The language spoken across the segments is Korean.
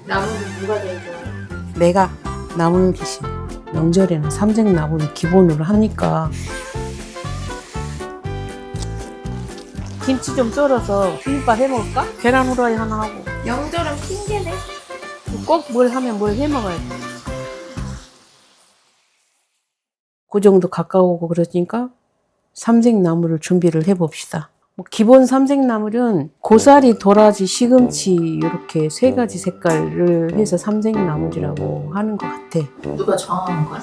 나무는 누가 제일 좋아해? 내가 나물 귀신. 명절에는 삼색나물을 기본으로 하니까. 김치 좀 썰어서 비빔밥 해 먹을까? 계란 후라이 하나 하고. 명절은 핑계네. 꼭 뭘 하면 뭘 해 먹어야 돼. 그 정도 가까우고 그러니까 삼색나물을 준비를 해 봅시다. 기본 삼색나물은 고사리, 도라지, 시금치 이렇게 세 가지 색깔을 해서 삼색나물이라고 하는 것 같아. 누가 정하는 거야?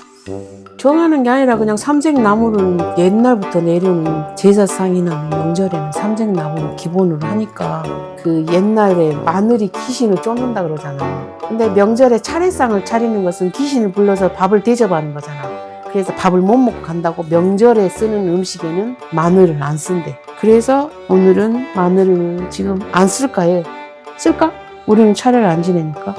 정하는 게 아니라 그냥 삼색나물은 옛날부터 내려온 제사상이나 명절에는 삼색나물을 기본으로 하니까 그 옛날에 마늘이 귀신을 쫓는다 그러잖아. 근데 명절에 차례상을 차리는 것은 귀신을 불러서 밥을 대접하는 거잖아. 그래서 밥을 못 먹고 간다고 명절에 쓰는 음식에는 마늘을 안 쓴대. 그래서 오늘은 마늘을 지금 안 쓸까 해. 쓸까? 우리는 차례를 안 지내니까.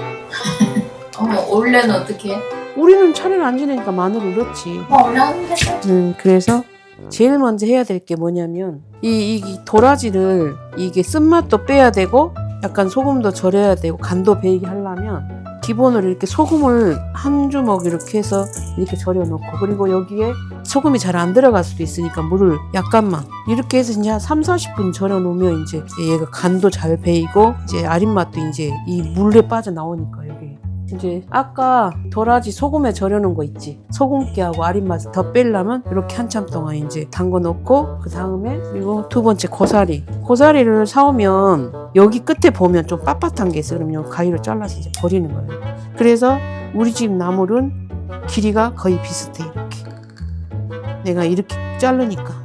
어머, 원래는 어떻게 해? 우리는 차례를 안 지내니까 마늘을 넣지. 원래 하는데. 그래서 제일 먼저 해야 될 게 뭐냐면 이 도라지를 이게 쓴맛도 빼야 되고 약간 소금도 절여야 되고 간도 배이게 하려면 기본으로 이렇게 소금을 한 주먹 이렇게 해서 이렇게 절여 놓고, 그리고 여기에 소금이 잘 안 들어갈 수도 있으니까 물을 약간만 이렇게 해서 이제 한 3, 40분 절여 놓으면 이제 얘가 간도 잘 배이고 이제 아린맛도 이제 이 물에 빠져 나오니까 여기 이제 아까 도라지 소금에 절여 놓은 거 있지? 소금기하고 아린맛을 더 빼려면 이렇게 한참 동안 이제 담궈 놓고, 그 다음에 그리고 두 번째 고사리를 사오면 여기 끝에 보면 좀 빳빳한 게 있어. 그러면 가위로 잘라서 이제 버리는 거예요. 그래서 우리 집 나물은 길이가 거의 비슷해. 이렇게 내가 이렇게 자르니까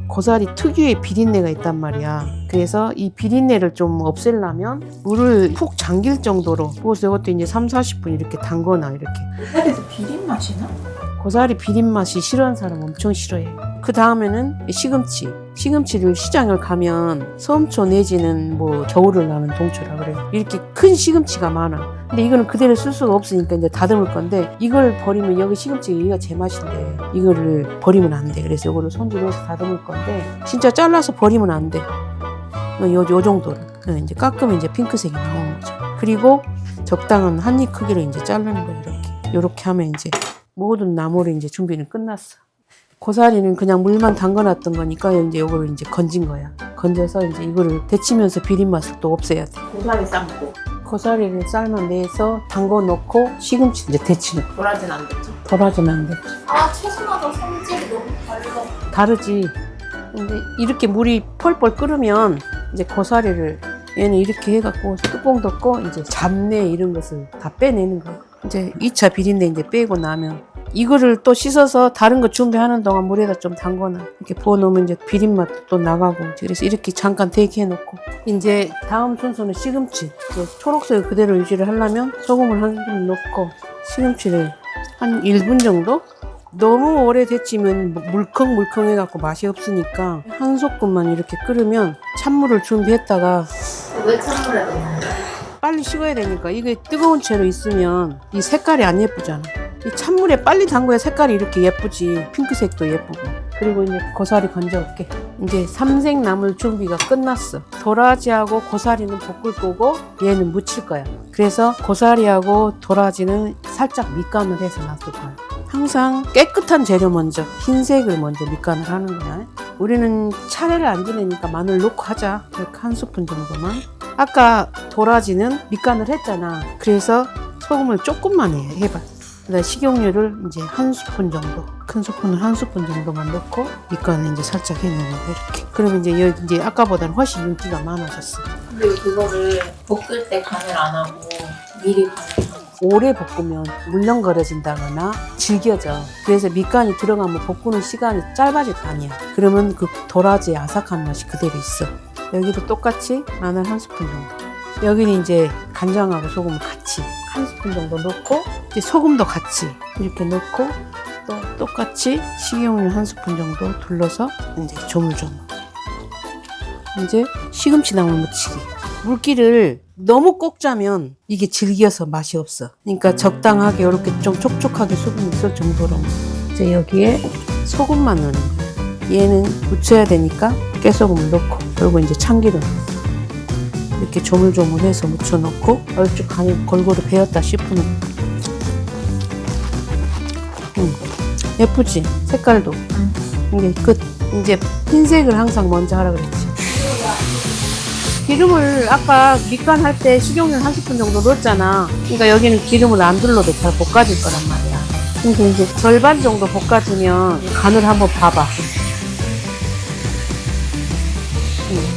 고사리 특유의 비린내가 있단 말이야. 그래서 이 비린내를 좀 없애려면 물을 푹 잠길 정도로 부어서 이것도 이제 3, 40분 이렇게 담거나 이렇게. 고사리에서 비린 맛이 나? 고사리 비린 맛이 싫어하는 사람 엄청 싫어해. 그 다음에는 시금치를 시장을 가면 섬초 내지는 뭐 겨울을 나는 동초라 그래. 이렇게 큰 시금치가 많아. 근데 이거는 그대로 쓸 수가 없으니까 이제 다듬을 건데, 이걸 버리면 여기 시금치가 여기가 제맛인데 이거를 버리면 안 돼. 그래서 이거를 손질해서 다듬을 건데 진짜 잘라서 버리면 안 돼. 요 정도로 이제 깎으면 이제 핑크색이 나오는 거죠. 그리고 적당한 한 입 크기로 이제 자르는 거예요. 이렇게 하면 이제 모든 나물의 이제 준비는 끝났어. 고사리는 그냥 물만 담가놨던 거니까 이제 이거를 이제 건진 거야. 건져서 이제 이거를 데치면서 비린 맛을 또 없애야 돼. 고사리 삶고. 고사리를 삶아내서 담궈 놓고 시금치 이제 데치는 거. 도라지는 안 됐죠? 도라지는 안 돼. 아, 채소마다 성질이 너무 달라. 다르지. 근데 이렇게 물이 펄펄 끓으면 이제 고사리를 얘는 이렇게 해갖고 뚜껑 덮고 이제 잡내 이런 것을 다 빼내는 거야. 이제 2차 비린내 이제 빼고 나면 이거를 또 씻어서 다른 거 준비하는 동안 물에다 좀 담거나 이렇게 부어놓으면 이제 비린맛도 또 나가고, 그래서 이렇게 잠깐 대기해 놓고 이제 다음 순서는 시금치. 초록색을 그대로 유지를 하려면 소금을 한 줌 넣고 시금치를 한 1분 정도? 너무 오래 데치면 물컹물컹 해갖고 맛이 없으니까 한 소끔만 이렇게 끓으면 찬물을 준비했다가. 왜 찬물에 넣는 거야? 빨리 식어야 되니까. 이게 뜨거운 채로 있으면 이 색깔이 안 예쁘잖아. 이 찬물에 빨리 담궈야 색깔이 이렇게 예쁘지. 핑크색도 예쁘고. 그리고 이제 고사리 건져올게. 이제 삼색나물 준비가 끝났어. 도라지하고 고사리는 볶을 거고 얘는 무칠 거야. 그래서 고사리하고 도라지는 살짝 밑간을 해서 놔둘 거야. 항상 깨끗한 재료 먼저, 흰색을 먼저 밑간을 하는 거야. 우리는 차례를 안 지내니까 마늘 넣고 하자. 이렇게 한 스푼 정도만. 아까 도라지는 밑간을 했잖아. 그래서 소금을 조금만 해봐. 그다음에 식용유를 이제 한 스푼 정도, 큰 스푼을 한 스푼 정도만 넣고 밑간을 이제 살짝 해놓는 거야. 이렇게. 그러면 이제 여기 이제 아까보다는 훨씬 윤기가 많아졌어. 근데 그거를 볶을 때 간을 안 하고 미리 간을 하고. 오래 볶으면 물렁거려진다거나 질겨져. 그래서 밑간이 들어가면 볶는 시간이 짧아질 거 아니야. 그러면 그 도라지의 아삭한 맛이 그대로 있어. 여기도 똑같이 마늘 한 스푼 정도. 여기는 이제 간장하고 소금을 같이 한 스푼 정도 넣고, 이제 소금도 같이 이렇게 넣고, 또 똑같이 식용유 한 스푼 정도 둘러서 이제 조물조물. 이제 시금치 나물 무치기. 물기를 너무 꼭 짜면 이게 질겨서 맛이 없어. 그러니까 적당하게 이렇게 좀 촉촉하게 수분이 있을 정도로. 이제 여기에 소금만 넣는 거야. 얘는 무쳐야 되니까 깨소금을 넣고, 그리고 이제 참기름. 이렇게 조물조물해서 묻혀놓고 얼쭉 간이 골고루 배었다 싶으면 예쁘지? 색깔도 이게 끝. 이제 흰색을 항상 먼저 하라 그랬지. 기름을 아까 밑간 할 때 식용유 30분 정도 넣었잖아. 그러니까 여기는 기름을 안 둘러도 잘 볶아질 거란 말이야. 그래서 이제 절반 정도 볶아주면 간을 한번 봐봐.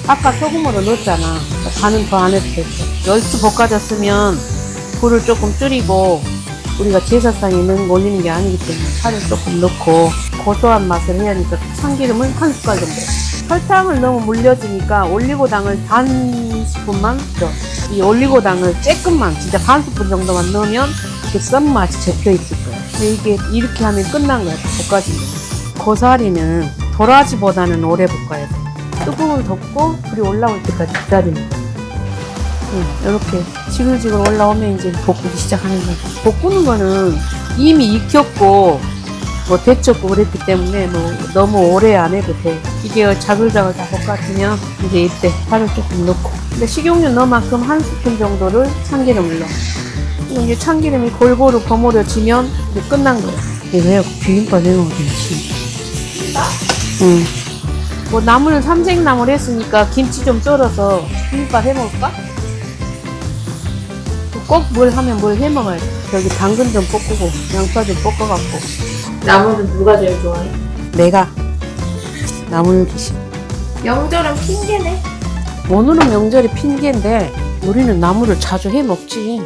아까 소금으로 넣었잖아. 간은 더 안 해도 되고. 열수 볶아졌으면 불을 조금 줄이고, 우리가 제사상에 올리는 게 아니기 때문에 파를 조금 넣고 고소한 맛을 해야 하니까 참기름을 한 숟갈 정도. 설탕을 너무 물려주니까 올리고당을 반 스푼만 넣어. 이 올리고당을 조금만, 진짜 반 스푼 정도만 넣으면 그 썬맛이 잡혀있을 거야. 근데 이게 이렇게 하면 끝난 거야. 볶아진 거. 고사리는 도라지보다는 오래 볶아야 돼. 뚜껑을 덮고 불이 올라올 때까지 기다리는 거야. 이렇게 지글지글 올라오면 이제 볶기 시작하는 거야. 볶는 거는 이미 익혔고 뭐 데쳤고 그랬기 때문에 뭐 너무 오래 안 해도 돼. 이게 자글자글 다 볶아지면 이제 이때 파를 조금 넣고. 근데 식용유 너만큼 한 스푼 정도를 참기름을 넣어. 이제 참기름이 골고루 버무려지면 이제 끝난 거야. 이거 해갖고 비빔밥 해먹으면 되지. 응. 뭐 나물 삼색나물 했으니까 김치 좀 썰어서 비빔밥 해먹을까? 꼭 뭘 하면 뭘 해먹어야 돼. 저기 당근 좀 볶고 양파 좀 볶아갖고. 나물은 누가 제일 좋아해? 내가 나물 귀신. 명절은 핑계네. 오늘은 명절이 핑계인데 우리는 나물을 자주 해먹지.